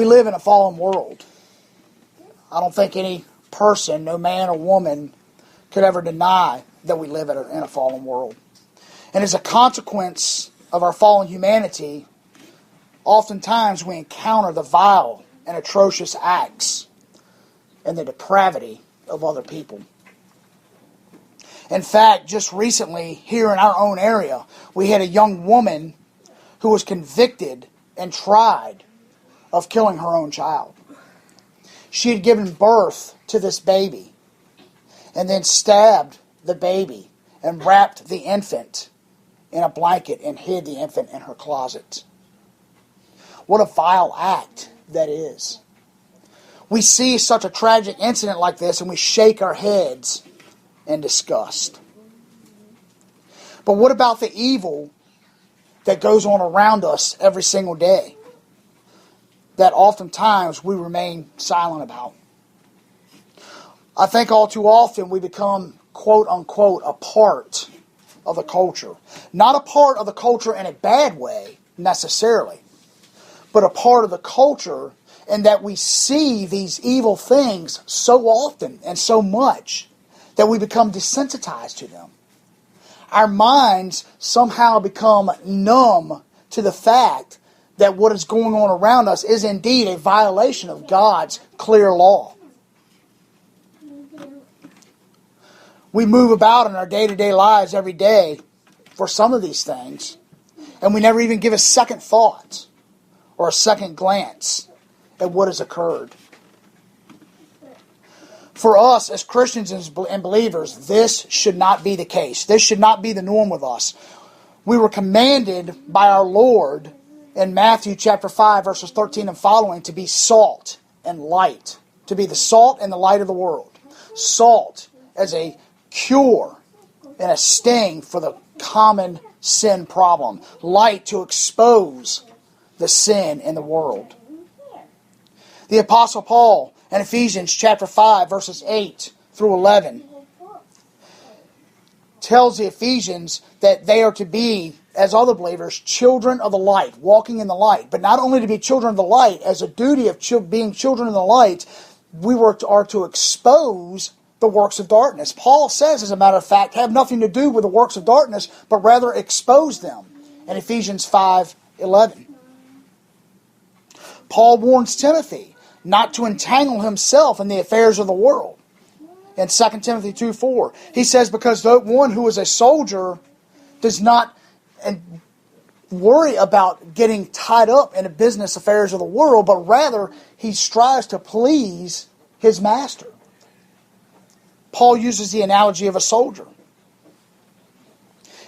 We live in a fallen world. I don't think any person, no man or woman, could ever deny that we live in a fallen world. And as a consequence of our fallen humanity, oftentimes we encounter the vile and atrocious acts and the depravity of other people. In fact, just recently, here in our own area, we had a young woman who was convicted and tried of killing her own child. She had given birth to this baby and then stabbed the baby and wrapped the infant in a blanket and hid the infant in her closet. What a vile act that is. We see such a tragic incident like this and we shake our heads in disgust. But what about the evil that goes on around us every single day that oftentimes we remain silent about? I think all too often we become, quote unquote, a part of the culture. Not a part of the culture in a bad way, necessarily, but a part of the culture in that we see these evil things so often and so much that we become desensitized to them. Our minds somehow become numb to the fact that what is going on around us is indeed a violation of God's clear law. We move about in our day-to-day lives every day for some of these things, and we never even give a second thought or a second glance at what has occurred. For us as Christians and believers, this should not be the case. This should not be the norm with us. We were commanded by our Lord in Matthew chapter 5, verses 13 and following, to be salt and light, to be the salt and the light of the world. Salt as a cure and a sting for the common sin problem. Light to expose the sin in the world. The Apostle Paul in Ephesians chapter 5, verses 8 through 11 tells the Ephesians that they are to be, as other believers, children of the light, walking in the light. But not only to be children of the light, as a duty of being children of the light, we are to expose the works of darkness. Paul says, as a matter of fact, have nothing to do with the works of darkness, but rather expose them in Ephesians 5:11. Paul warns Timothy not to entangle himself in the affairs of the world. In 2 Timothy 2:4, he says, because the one who is a soldier does not worry about getting tied up in the business affairs of the world, but rather he strives to please his master. Paul uses the analogy of a soldier.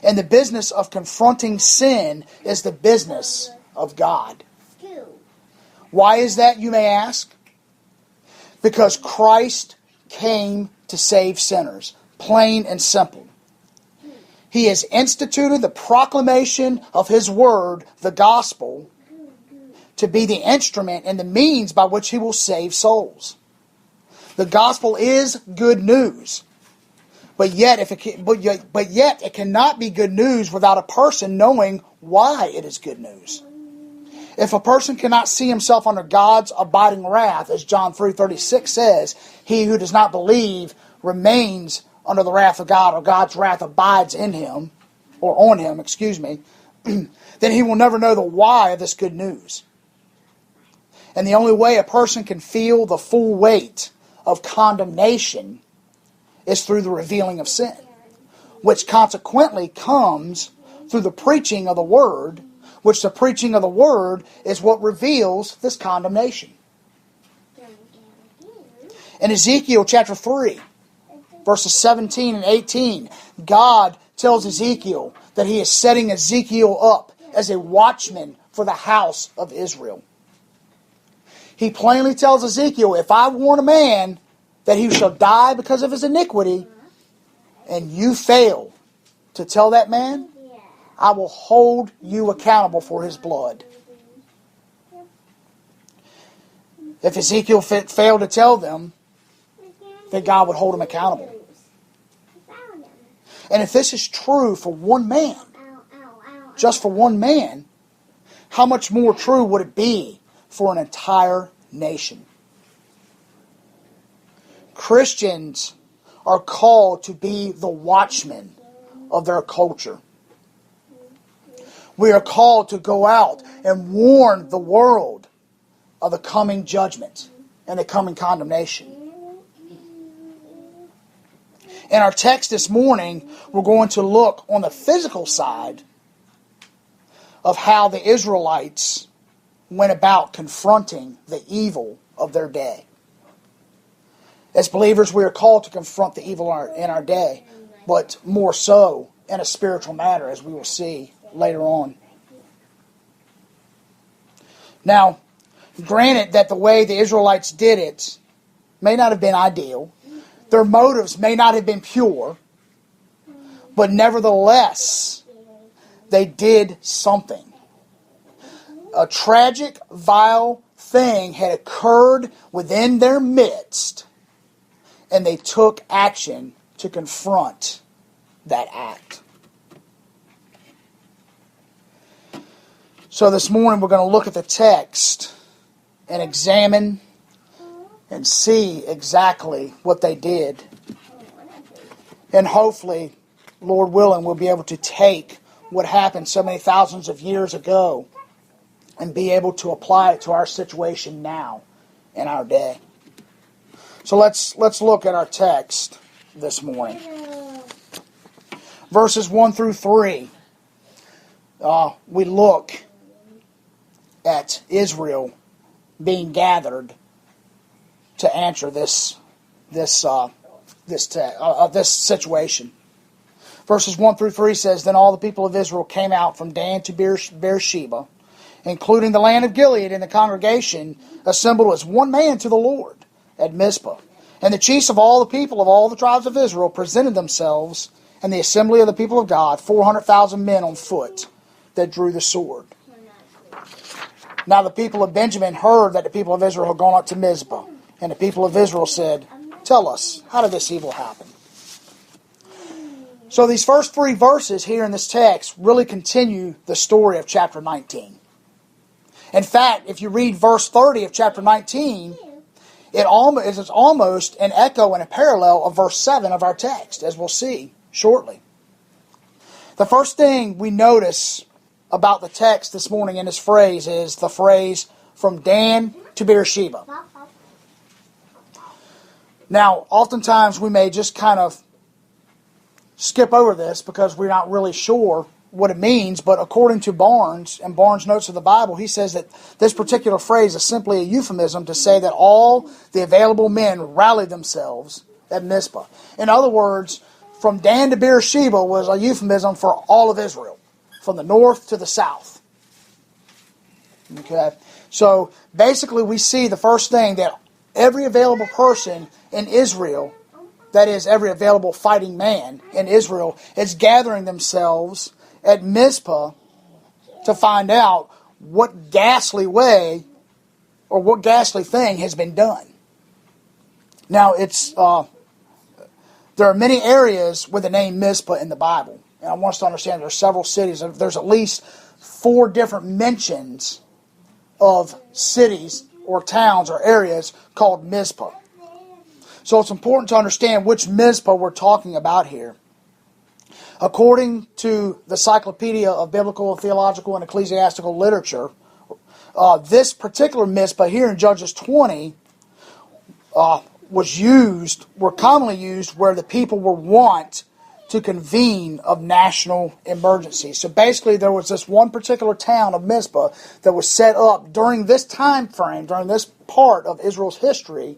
And the business of confronting sin is the business of God. Why is that, you may ask? Because Christ came to save sinners, plain and simple. He has instituted the proclamation of His Word, the gospel, to be the instrument and the means by which He will save souls. The gospel is good news, but yet it cannot be good news without a person knowing why it is good news. If a person cannot see himself under God's abiding wrath, as John 3:36 says, he who does not believe remains under the wrath of God, or God's wrath abides in him, or on him, then he will never know the why of this good news. And the only way a person can feel the full weight of condemnation is through the revealing of sin, which consequently comes through the preaching of the Word, which the preaching of the Word is what reveals this condemnation. In Ezekiel chapter 3, verses 17 and 18, God tells Ezekiel that He is setting Ezekiel up as a watchman for the house of Israel. He plainly tells Ezekiel, if I warn a man that he shall die because of his iniquity, and you fail to tell that man, I will hold you accountable for his blood. If Ezekiel failed to tell them, then God would hold him accountable. And if this is true for one man, just for one man, how much more true would it be for an entire nation. Christians are called to be the watchmen of their culture. We are called to go out and warn the world of the coming judgment and the coming condemnation. In our text this morning, we're going to look on the physical side of how the Israelites went about confronting the evil of their day. As believers, we are called to confront the evil in our day, but more so in a spiritual matter, as we will see later on. Now, granted that the way the Israelites did it may not have been ideal, their motives may not have been pure, but nevertheless, they did something. A tragic, vile thing had occurred within their midst, and they took action to confront that act. So this morning we're going to look at the text and examine and see exactly what they did. And hopefully, Lord willing, we'll be able to take what happened so many thousands of years ago and be able to apply it to our situation now in our day. So let's look at our text this morning. Verses 1 through 3, we look at Israel being gathered to answer this situation. Verses 1 through 3 says, Then all the people of Israel came out from Dan to Beersheba, including the land of Gilead, and the congregation assembled as one man to the Lord at Mizpah. And the chiefs of all the people of all the tribes of Israel presented themselves in the assembly of the people of God, 400,000 men on foot that drew the sword. Now the people of Benjamin heard that the people of Israel had gone up to Mizpah. And the people of Israel said, Tell us, how did this evil happen? So these first 3 verses here in this text really continue the story of chapter 19. In fact, if you read verse 30 of chapter 19, it's almost an echo and a parallel of verse 7 of our text, as we'll see shortly. The first thing we notice about the text this morning in this phrase is the phrase, from Dan to Beersheba. Now, oftentimes we may just kind of skip over this because we're not really sure what it means, but according to Barnes, and Barnes' Notes of the Bible, he says that this particular phrase is simply a euphemism to say that all the available men rallied themselves at Mizpah. In other words, from Dan to Beersheba was a euphemism for all of Israel, from the north to the south. Okay? So basically we see the first thing that every available person in Israel, that is, every available fighting man in Israel, is gathering themselves at Mizpah to find out what ghastly way or what ghastly thing has been done. Now, there are many areas with the name Mizpah in the Bible. And I want us to understand there are several cities. There's at least 4 different mentions of cities or towns or areas called Mizpah. So it's important to understand which Mizpah we're talking about here. According to the Encyclopedia of Biblical, Theological, and Ecclesiastical Literature, this particular Mizpah here in Judges 20 were commonly used where the people were wont to convene of national emergencies. So basically there was this one particular town of Mizpah that was set up during this time frame, during this part of Israel's history,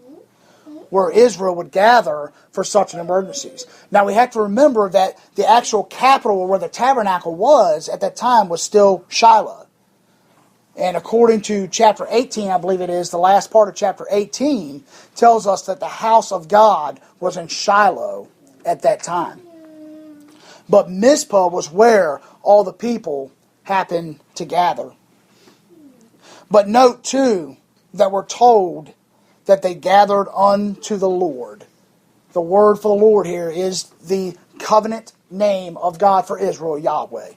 where Israel would gather for such an emergencies. Now we have to remember that the actual capital where the tabernacle was at that time was still Shiloh. And according to chapter 18, I believe it is, the last part of chapter 18 tells us that the house of God was in Shiloh at that time. But Mizpah was where all the people happened to gather. But note too that we're told that they gathered unto the Lord. The word for the Lord here is the covenant name of God for Israel, Yahweh.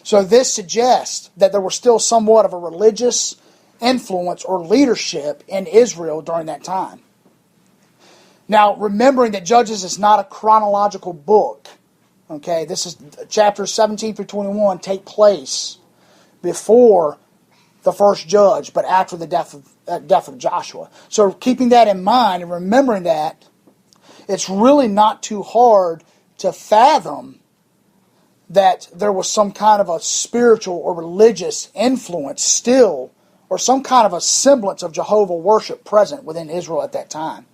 So this suggests that there was still somewhat of a religious influence or leadership in Israel during that time. Now, remembering that Judges is not a chronological book, okay, this is chapters 17 through 21 take place before the first judge, but after the death of Joshua. So keeping that in mind and remembering that, it's really not too hard to fathom that there was some kind of a spiritual or religious influence still, or some kind of a semblance of Jehovah worship present within Israel at that time.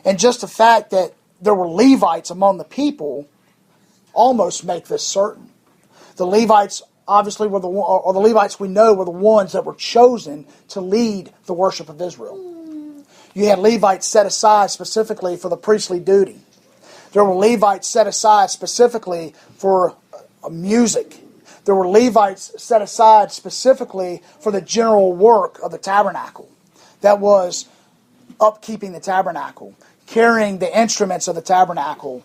And just the fact that there were Levites among the people almost make this certain. The Levites obviously were the Levites we know were the ones that were chosen to lead the worship of Israel. You had Levites set aside specifically for the priestly duty. There were Levites set aside specifically for music. There were Levites set aside specifically for the general work of the tabernacle. That was upkeeping the tabernacle, carrying the instruments of the tabernacle,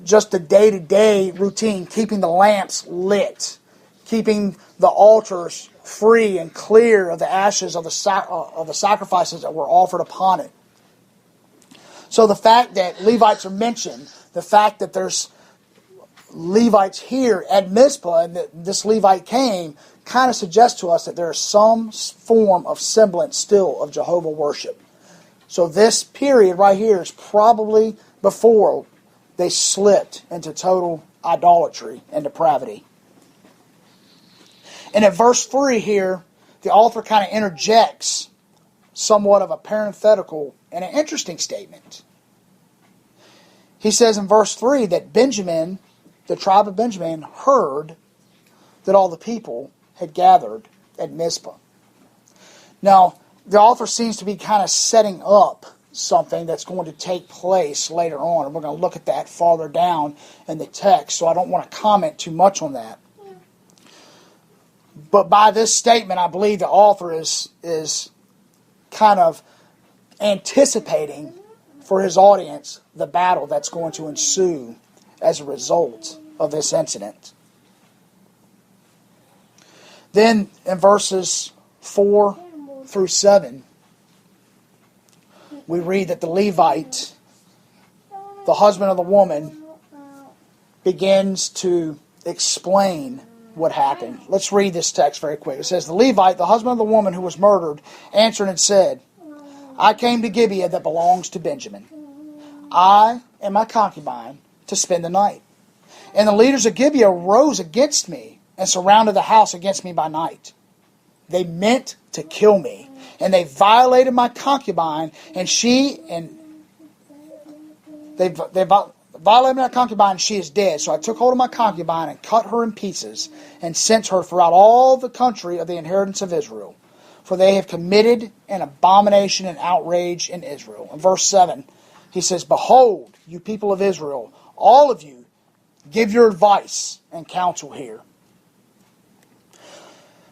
just the day-to-day routine, keeping the lamps lit, keeping the altars free and clear of the ashes of the sacrifices that were offered upon it. So the fact that Levites are mentioned, the fact that there's Levites here at Mizpah and that this Levite came, kind of suggests to us that there is some form of semblance still of Jehovah worship. So this period right here is probably before they slipped into total idolatry and depravity. And in verse 3 here, the author kind of interjects somewhat of a parenthetical and an interesting statement. He says in verse 3 that Benjamin, the tribe of Benjamin, heard that all the people had gathered at Mizpah. Now, the author seems to be kind of setting up something that's going to take place later on, and we're going to look at that farther down in the text, so I don't want to comment too much on that. But by this statement, I believe the author is kind of anticipating for his audience the battle that's going to ensue as a result of this incident. Then in verses 4 through 7, we read that the Levite, the husband of the woman, begins to explain what happened. Let's read this text very quick. It says, the Levite, the husband of the woman who was murdered, answered and said, I came to Gibeah that belongs to Benjamin. I and my concubine to spend the night. And the leaders of Gibeah rose against me and surrounded the house against me by night. They meant to kill me, and they violated my concubine, and they violated my concubine, and she is dead. So I took hold of my concubine and cut her in pieces, and sent her throughout all the country of the inheritance of Israel. For they have committed an abomination and outrage in Israel. In verse 7, he says, behold, you people of Israel, all of you, give your advice and counsel here.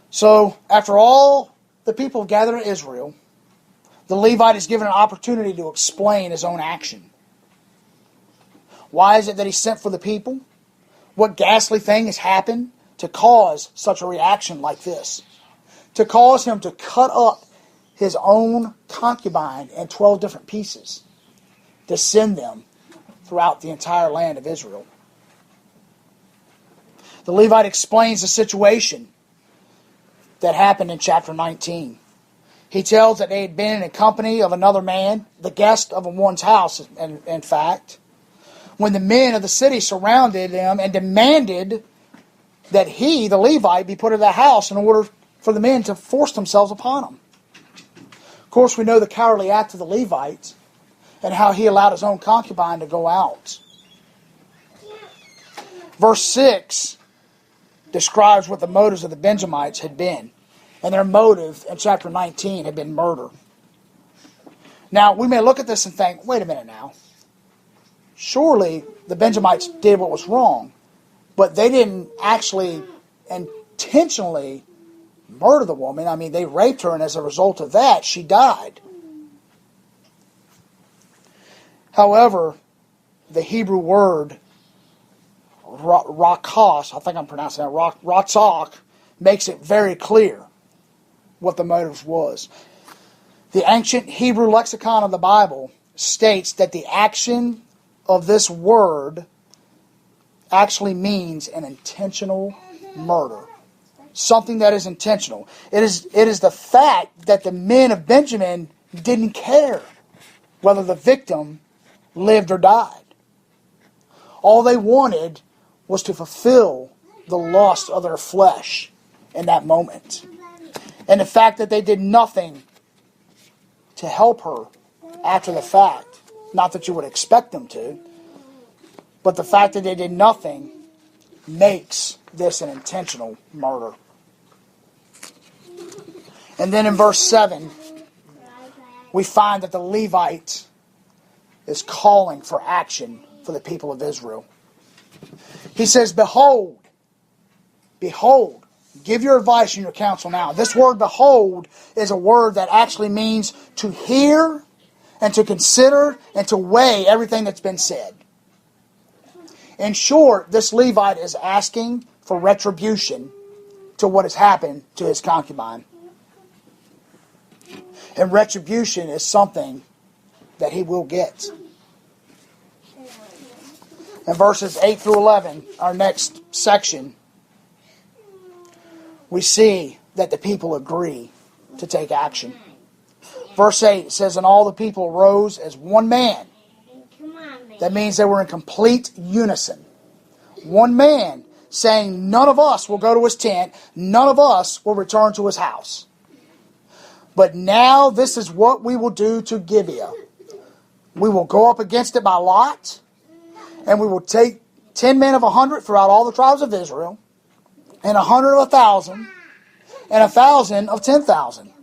So, after all the people have gathered in Israel, the Levite is given an opportunity to explain his own action. Why is it that he sent for the people? What ghastly thing has happened to cause such a reaction like this? To cause him to cut up his own concubine in 12 different pieces, to send them throughout the entire land of Israel. The Levite explains the situation that happened in chapter 19. He tells that they had been in the company of another man, the guest of one's house, in fact, when the men of the city surrounded them and demanded that he, the Levite, be put in the house in order for the men to force themselves upon him. Of course, we know the cowardly act of the Levite and how he allowed his own concubine to go out. Verse 6 describes what the motives of the Benjamites had been. And their motive in chapter 19 had been murder. Now, we may look at this and think, wait a minute now. Surely the Benjamites did what was wrong, but they didn't actually intentionally murder the woman. I mean, they raped her, and as a result of that, she died. However, the Hebrew word rakos, I think I'm pronouncing that, ratzak, makes it very clear what the motives was. The ancient Hebrew lexicon of the Bible states that the action of this word actually means an intentional murder. Something that is intentional. It is the fact that the men of Benjamin didn't care whether the victim lived or died. All they wanted was to fulfill the lust of their flesh in that moment. And the fact that they did nothing to help her after the fact, not that you would expect them to, but the fact that they did nothing makes this an intentional murder. And then in verse 7, we find that the Levite is calling for action for the people of Israel. He says, behold, give your advice and your counsel now. This word behold is a word that actually means to hear and to consider and to weigh everything that's been said. In short, this Levite is asking for retribution to what has happened to his concubine. And retribution is something that he will get. In verses 8 through 11, our next section, we see that the people agree to take action. Verse 8 says, and all the people arose as one man. That means they were in complete unison. One man saying, none of us will go to his tent, none of us will return to his house. But now this is what we will do to Gibeah. We will go up against it by lot, and we will take 10 men of 100 throughout all the tribes of Israel, and 100 of 1,000, and 1,000 of 10,000,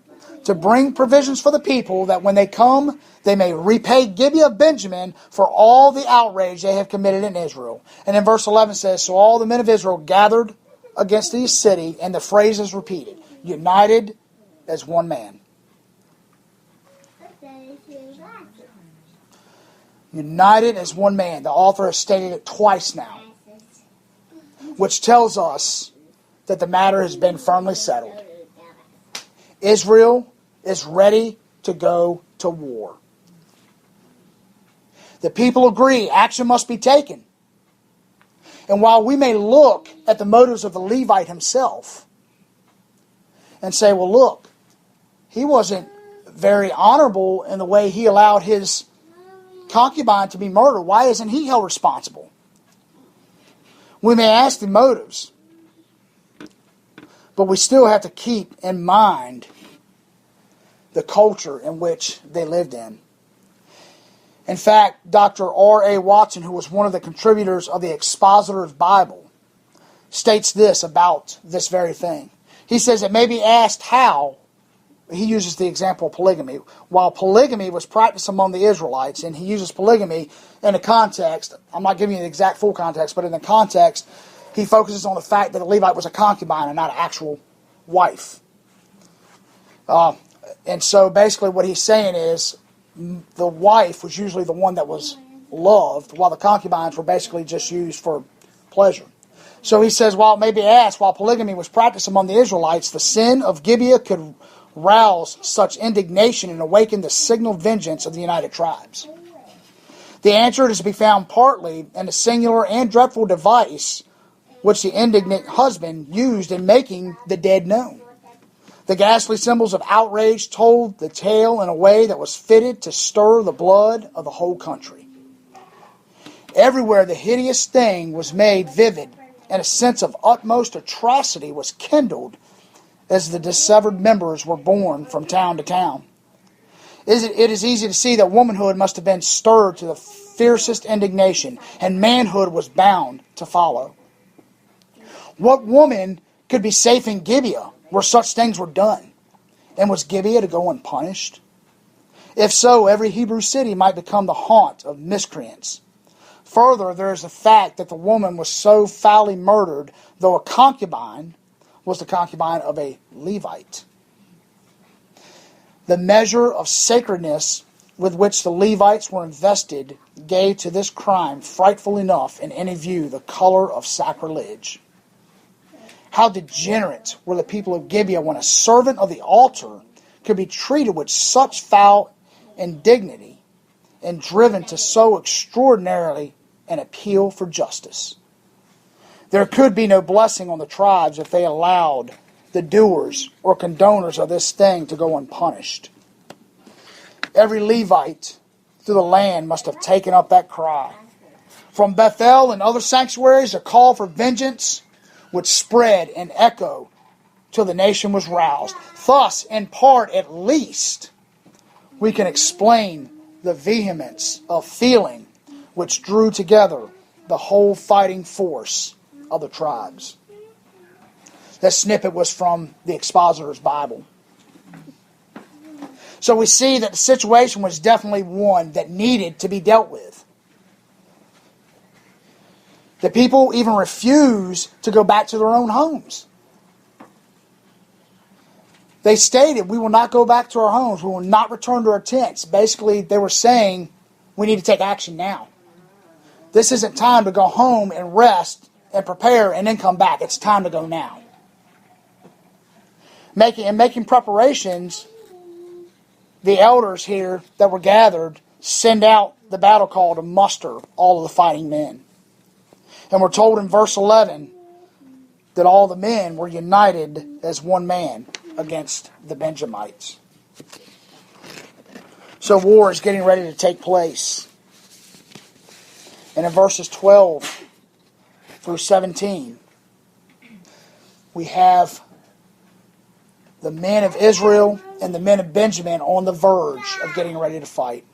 to bring provisions for the people, that when they come, they may repay Gibeah of Benjamin for all the outrage they have committed in Israel. And in verse 11 says, so all the men of Israel gathered against the city, and the phrase is repeated, united as one man. United as one man. The author has stated it twice now, which tells us that the matter has been firmly settled. Israel is ready to go to war. The people agree action must be taken. And while we may look at the motives of the Levite himself and say, well, look, he wasn't very honorable in the way he allowed his concubine to be murdered. Why isn't he held responsible? We may ask the motives, but we still have to keep in mind the culture in which they lived in. In fact, Dr. R.A. Watson, who was one of the contributors of the Expositor's Bible, states this about this very thing. He says it may be asked how. He uses the example of polygamy. While polygamy was practiced among the Israelites, and he uses polygamy in the context, I'm not giving you the exact full context, but in the context, he focuses on the fact that the Levite was a concubine and not an actual wife. And so basically what he's saying is the wife was usually the one that was loved, while the concubines were basically just used for pleasure. So he says, while it may be asked, while polygamy was practiced among the Israelites, the sin of Gibeah could rouse such indignation and awaken the signal vengeance of the united tribes. The answer is to be found partly in the singular and dreadful device which the indignant husband used in making the dead known. The ghastly symbols of outrage told the tale in a way that was fitted to stir the blood of the whole country. Everywhere the hideous thing was made vivid, and a sense of utmost atrocity was kindled as the dissevered members were borne from town to town. It is easy to see that womanhood must have been stirred to the fiercest indignation, and manhood was bound to follow. What woman could be safe in Gibeah, where such things were done? And was Gibeah to go unpunished? If so, every Hebrew city might become the haunt of miscreants. Further, there is the fact that the woman was so foully murdered, though a concubine, was the concubine of a Levite. The measure of sacredness with which the Levites were invested gave to this crime, frightful enough in any view, the color of sacrilege. How degenerate were the people of Gibeah when a servant of the altar could be treated with such foul indignity and driven to so extraordinarily an appeal for justice. There could be no blessing on the tribes if they allowed the doers or condoners of this thing to go unpunished. Every Levite through the land must have taken up that cry. From Bethel and other sanctuaries, a call for vengeance would spread and echo till the nation was roused. Thus, in part at least, we can explain the vehemence of feeling which drew together the whole fighting force of the tribes. That snippet was from the Expositor's Bible. So we see that the situation was definitely one that needed to be dealt with. The people even refused to go back to their own homes. They stated, we will not go back to our homes. We will not return to our tents. Basically, they were saying, we need to take action now. This isn't time to go home and rest and prepare and then come back. It's time to go now. Making preparations, the elders here that were gathered send out the battle call to muster all of the fighting men. And we're told in verse 11 that all the men were united as one man against the Benjamites. So war is getting ready to take place. And in verses 12 through 17, we have the men of Israel and the men of Benjamin on the verge of getting ready to fight.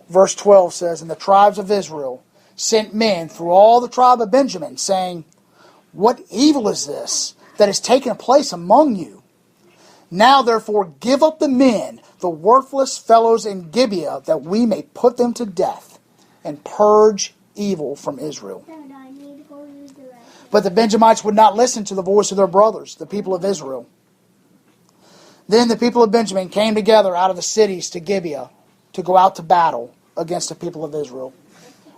Verse 12 says, and the tribes of Israel sent men through all the tribe of Benjamin, saying, what evil is this that has taken place among you? Now therefore give up the men, the worthless fellows in Gibeah, that we may put them to death, and purge evil from Israel. But the Benjamites would not listen to the voice of their brothers, the people of Israel. Then the people of Benjamin came together out of the cities to Gibeah to go out to battle against the people of Israel.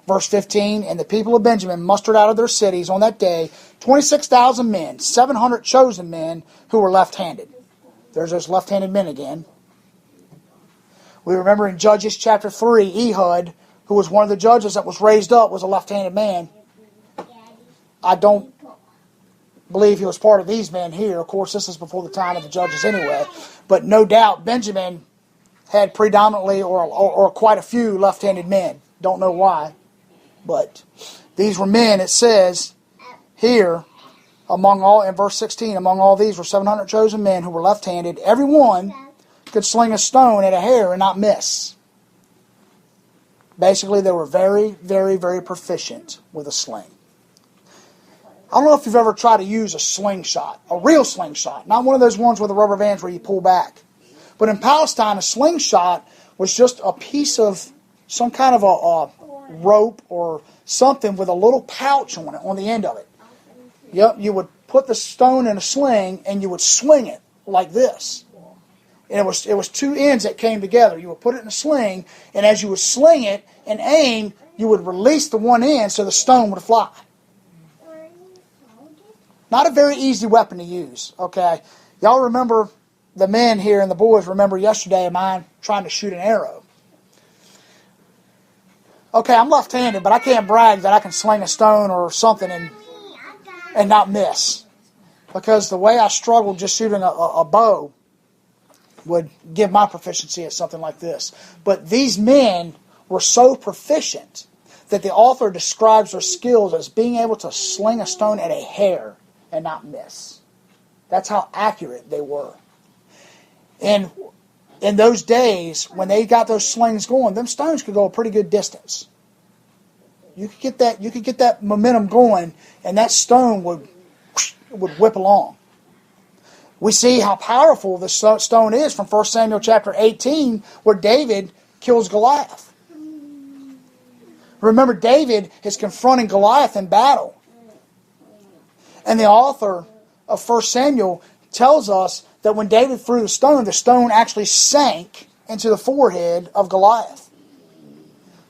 Verse 15, and the people of Benjamin mustered out of their cities on that day 26,000 men, 700 chosen men who were left-handed. There's those left-handed men again. We remember in Judges chapter 3, Ehud, who was one of the judges that was raised up, was a left-handed man. I don't believe he was part of these men here. Of course, this is before the time of the judges anyway. But no doubt Benjamin had predominantly or quite a few left-handed men. Don't know why. But these were men, it says here, among all, in verse 16, among all these were 700 chosen men who were left-handed. Every one could sling a stone at a hair and not miss. Basically, they were very, very, very proficient with a sling. I don't know if you've ever tried to use a slingshot, a real slingshot, not one of those ones with the rubber bands where you pull back. But in Palestine, a slingshot was just a piece of some kind of a rope or something with a little pouch on it, on the end of it. Yep, you would put the stone in a sling and you would swing it like this. And it was two ends that came together. You would put it in a sling, and as you would sling it and aim, you would release the one end so the stone would fly. Not a very easy weapon to use, okay? Y'all remember, the men here and the boys remember yesterday of mine trying to shoot an arrow. Okay, I'm left-handed, but I can't brag that I can sling a stone or something and not miss. Because the way I struggled just shooting a bow would give my proficiency at something like this. But these men were so proficient that the author describes their skills as being able to sling a stone at a hair and not miss. That's how accurate they were. And in those days, when they got those slings going, them stones could go a pretty good distance. You could get that momentum going, and that stone would whip along. We see how powerful this stone is from 1 Samuel chapter 18, where David kills Goliath. Remember, David is confronting Goliath in battle. And the author of 1 Samuel tells us that when David threw the stone actually sank into the forehead of Goliath.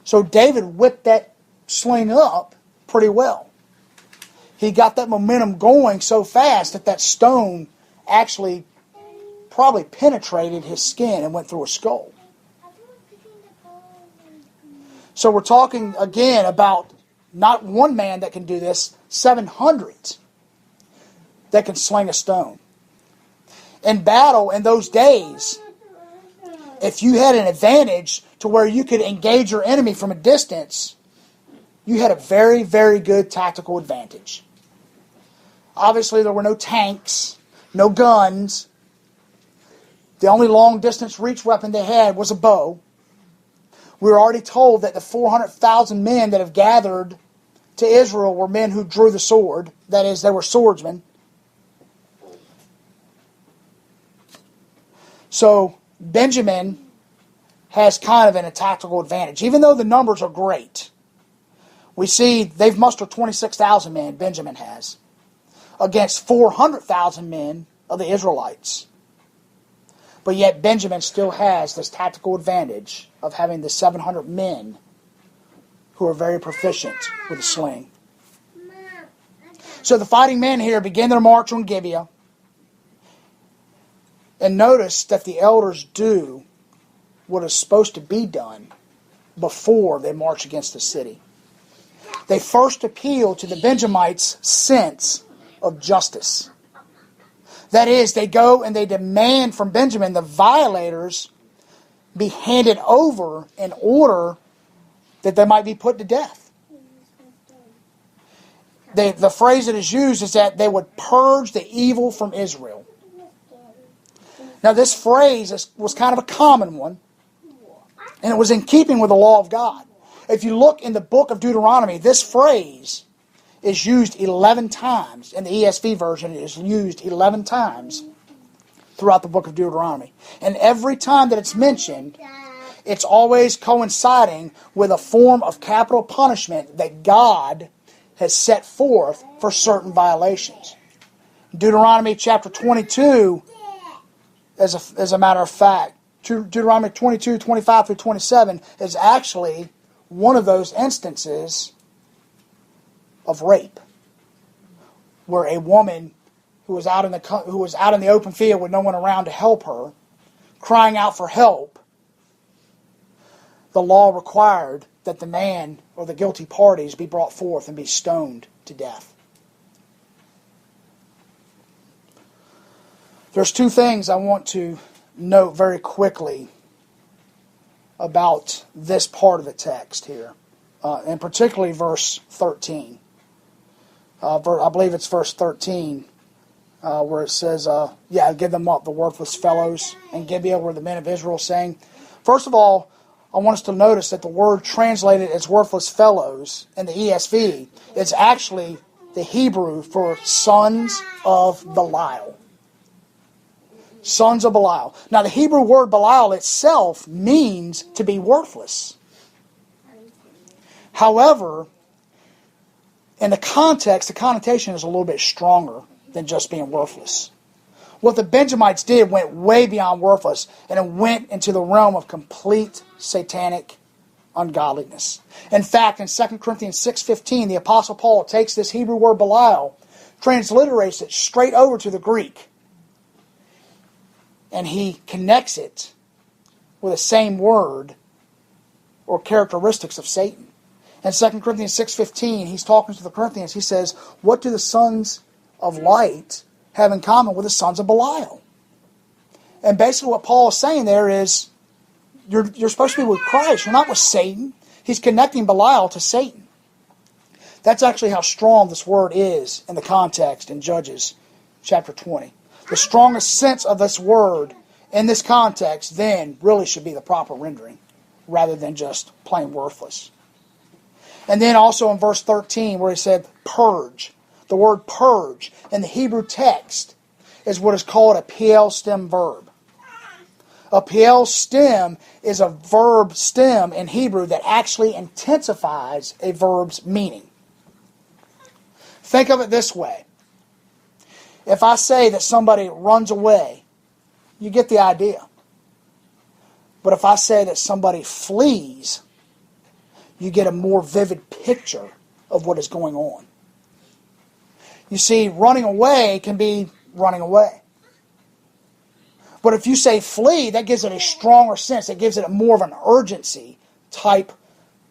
So David whipped that sling up pretty well. he got that momentum going so fast that that stone actually probably penetrated his skin and went through his skull. So we're talking again about not one man that can do this, 700 that can sling a stone. In battle in those days, if you had an advantage to where you could engage your enemy from a distance, you had a very, very good tactical advantage. Obviously, there were no tanks, no guns. The only long-distance reach weapon they had was a bow. We were already told that the 400,000 men that have gathered to Israel were men who drew the sword. That is, they were swordsmen. So Benjamin has kind of a tactical advantage. Even though the numbers are great, we see they've mustered 26,000 men, Benjamin has, against 400,000 men of the Israelites. But yet Benjamin still has this tactical advantage of having the 700 men who are very proficient with a sling. So the fighting men here begin their march on Gibeah. And notice that the elders do what is supposed to be done before they march against the city. They first appeal to the Benjamites' sense of justice. That is, they go and they demand from Benjamin the violators be handed over in order that they might be put to death. The phrase that is used is that they would purge the evil from Israel. Now this phrase was kind of a common one, and it was in keeping with the law of God. If you look in the book of Deuteronomy, this phrase is used 11 times. In the ESV version, it is used 11 times throughout the book of Deuteronomy. And every time that it's mentioned, it's always coinciding with a form of capital punishment that God has set forth for certain violations. Deuteronomy chapter 22, as a matter of fact, Deuteronomy 22, 25 through 27 is actually one of those instances of rape, where a woman who was out in the open field with no one around to help her, crying out for help, the law required that the man or the guilty parties be brought forth and be stoned to death. There's two things I want to note very quickly about this part of the text here, and particularly verse 13. I believe it's verse 13, where it says, give them up, the worthless fellows, in Gibeah, where the men of Israel sang. First of all, I want us to notice that the word translated as worthless fellows in the ESV is actually the Hebrew for sons of Belial. Sons of Belial. Now, the Hebrew word Belial itself means to be worthless. However, in the context, the connotation is a little bit stronger than just being worthless. What the Benjamites did went way beyond worthless, and it went into the realm of complete satanic ungodliness. In fact, in 2 Corinthians 6:15, the Apostle Paul takes this Hebrew word Belial, transliterates it straight over to the Greek, and he connects it with the same word or characteristics of Satan. In 2 Corinthians 6:15, he's talking to the Corinthians. He says, what do the sons of light have in common with the sons of Belial? And basically what Paul is saying there is, you're supposed to be with Christ. You're not with Satan. He's connecting Belial to Satan. That's actually how strong this word is in the context in Judges chapter 20. The strongest sense of this word in this context then really should be the proper rendering, rather than just plain worthless. And then also in verse 13 where he said purge. The word purge in the Hebrew text is what is called a piel stem verb. A piel stem is a verb stem in Hebrew that actually intensifies a verb's meaning. Think of it this way. If I say that somebody runs away, you get the idea. But if I say that somebody flees, you get a more vivid picture of what is going on. You see, running away can be running away. But if you say flee, that gives it a stronger sense. It gives it more of an urgency type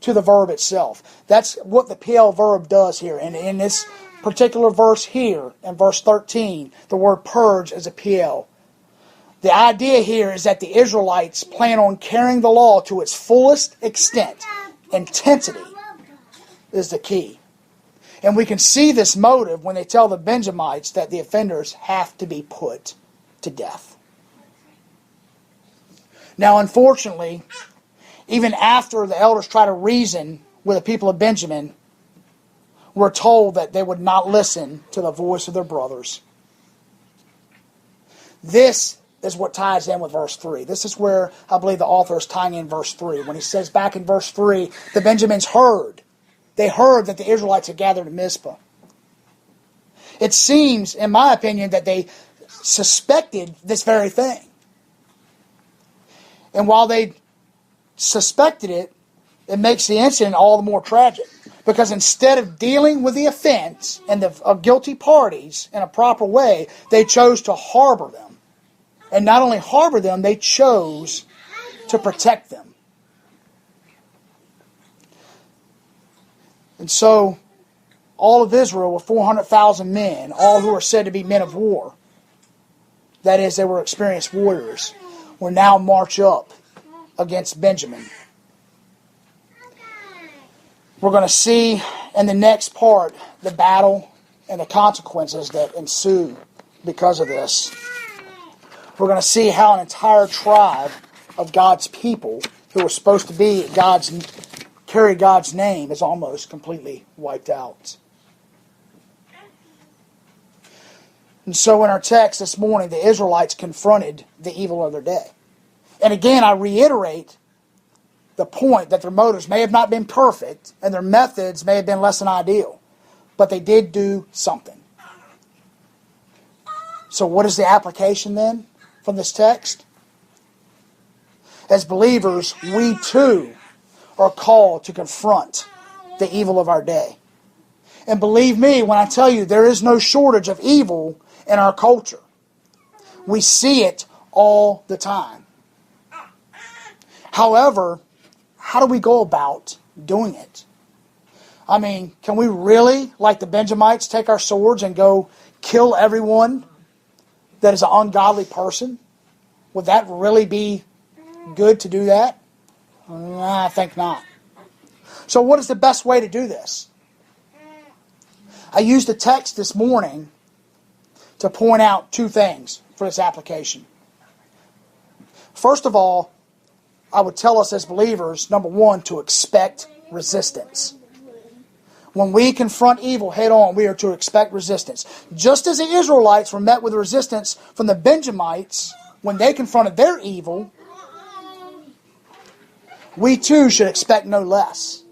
to the verb itself. That's what the PL verb does here. And in this particular verse here, in verse 13, the word purge is a PL. The idea here is that the Israelites plan on carrying the law to its fullest extent. Intensity is the key. And we can see this motive when they tell the Benjamites that the offenders have to be put to death. Now, unfortunately, even after the elders try to reason with the people of Benjamin, we're told that they would not listen to the voice of their brothers. This is what ties in with verse 3. This is where I believe the author is tying in verse 3. When he says back in verse 3, the Benjamins heard. They heard that the Israelites had gathered at Mizpah. It seems, in my opinion, that they suspected this very thing. And while they suspected it, it makes the incident all the more tragic. Because instead of dealing with the offense and the guilty parties in a proper way, they chose to harbor them. And not only harbor them, they chose to protect them. And so, all of Israel were 400,000 men, all who are said to be men of war. That is, they were experienced warriors, will now march up against Benjamin. We're going to see in the next part the battle and the consequences that ensue because of this. We're going to see how an entire tribe of God's people who were supposed to be carry God's name is almost completely wiped out. And so in our text this morning, the Israelites confronted the evil of their day. And again, I reiterate the point that their motives may have not been perfect and their methods may have been less than ideal. But they did do something. So what is the application then from this text? As believers, we too are called to confront the evil of our day. And believe me when I tell you, there is no shortage of evil in our culture. We see it all the time. However, how do we go about doing it? I mean, can we really, like the Benjamites, take our swords and go kill everyone that is an ungodly person? Would that really be good to do that? I think not. So what is the best way to do this? I used a text this morning to point out two things for this application. First of all, I would tell us as believers, number one, to expect resistance. When we confront evil head on, we are to expect resistance. Just as the Israelites were met with resistance from the Benjamites when they confronted their evil, we too should expect no less.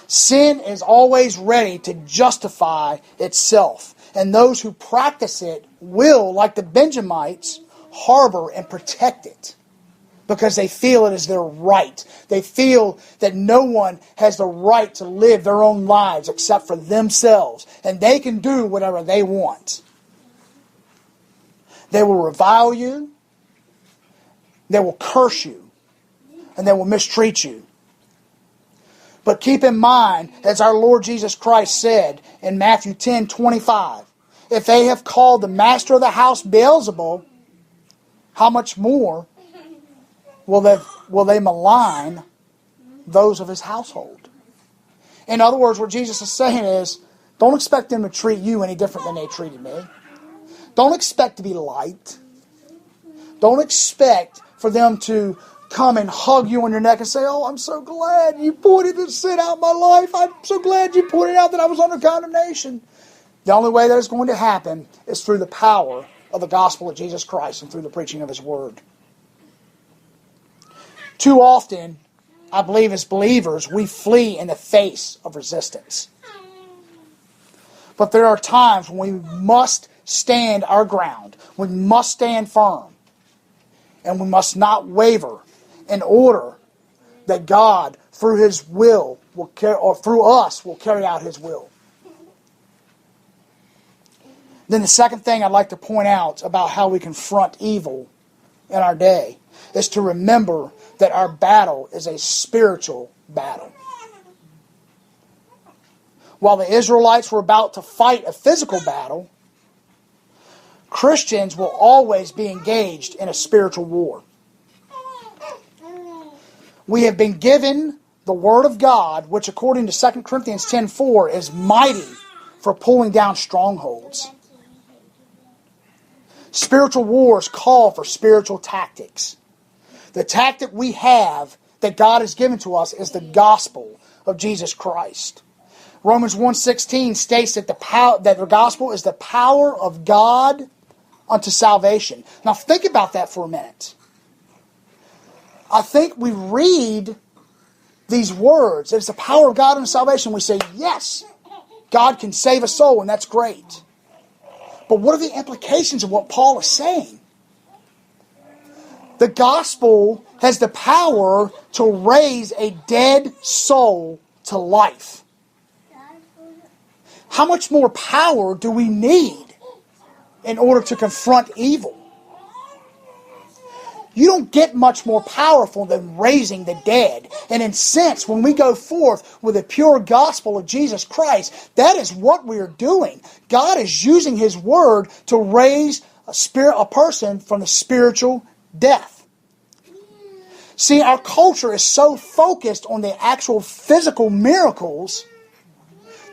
Sin is always ready to justify itself, and those who practice it will, like the Benjamites, harbor and protect it because they feel it is their right. They feel that no one has the right to live their own lives except for themselves, and they can do whatever they want. They will revile you, they will curse you, and they will mistreat you. But keep in mind, as our Lord Jesus Christ said in Matthew 10:25, if they have called the master of the house Beelzebul, how much more will they malign those of his household? In other words, what Jesus is saying is, don't expect them to treat you any different than they treated me. Don't expect to be liked. Don't expect for them to come and hug you on your neck and say, oh, I'm so glad you pointed this sin out in my life. I'm so glad you pointed out that I was under condemnation. The only way that is going to happen is through the power of the gospel of Jesus Christ and through the preaching of his word. Too often, I believe as believers, we flee in the face of resistance. But there are times when we must stand our ground. We must stand firm. And we must not waver in order that God, through his will, through us, will carry out his will. Then the second thing I'd like to point out about how we confront evil in our day is to remember that our battle is a spiritual battle. While the Israelites were about to fight a physical battle, Christians will always be engaged in a spiritual war. We have been given the Word of God, which according to 2 Corinthians 10:4 is mighty for pulling down strongholds. Spiritual wars call for spiritual tactics. The tactic we have that God has given to us is the gospel of Jesus Christ. Romans 1:16 states that the gospel is the power of God unto salvation. Now think about that for a minute. I think we read these words, it's the power of God unto salvation. We say, yes, God can save a soul, and that's great. But what are the implications of what Paul is saying? The gospel has the power to raise a dead soul to life. How much more power do we need in order to confront evil? You don't get much more powerful than raising the dead. And in a sense, when we go forth with the pure gospel of Jesus Christ, that is what we are doing. God is using His Word to raise a person from the spiritual death. See, our culture is so focused on the actual physical miracles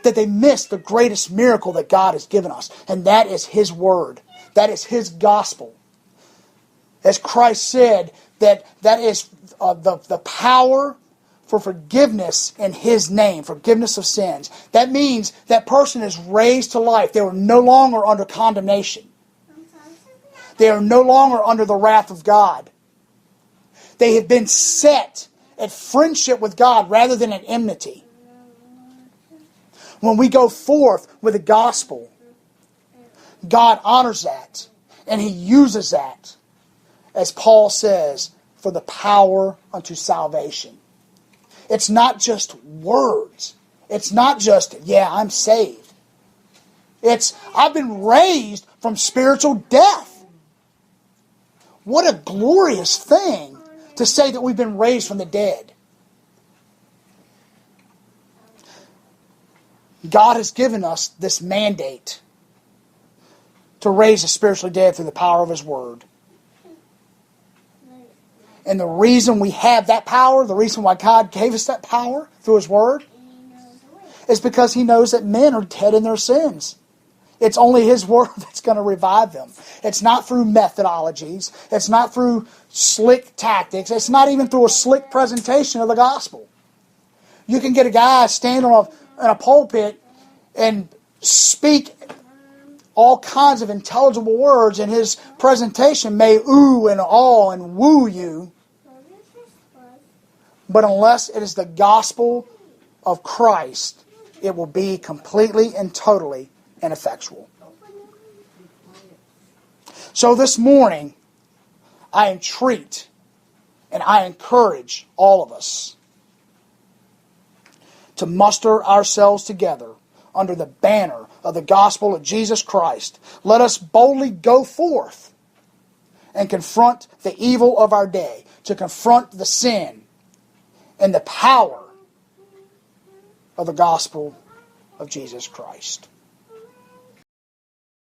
that they miss the greatest miracle that God has given us. And that is His Word. That is His gospel. As Christ said, that is the power for forgiveness in His name, forgiveness of sins. That means that person is raised to life. They are no longer under condemnation. They are no longer under the wrath of God. They have been set at friendship with God rather than at enmity. When we go forth with the gospel, God honors that, and He uses that, as Paul says, for the power unto salvation. It's not just words. It's not just, yeah, I'm saved. It's, I've been raised from spiritual death. What a glorious thing to say that we've been raised from the dead. God has given us this mandate to raise the spiritually dead through the power of His Word. And the reason we have that power, the reason why God gave us that power through His Word, is because He knows that men are dead in their sins. It's only His Word that's going to revive them. It's not through methodologies. It's not through slick tactics. It's not even through a slick presentation of the gospel. You can get a guy stand in a pulpit and speak all kinds of intelligible words, and his presentation may ooh and awe and woo you. But unless it is the gospel of Christ, it will be completely and totally ineffectual. So this morning, I entreat and I encourage all of us to muster ourselves together under the banner of the gospel of Jesus Christ. Let us boldly go forth and confront the evil of our day, to confront the sin and the power of the gospel of Jesus Christ.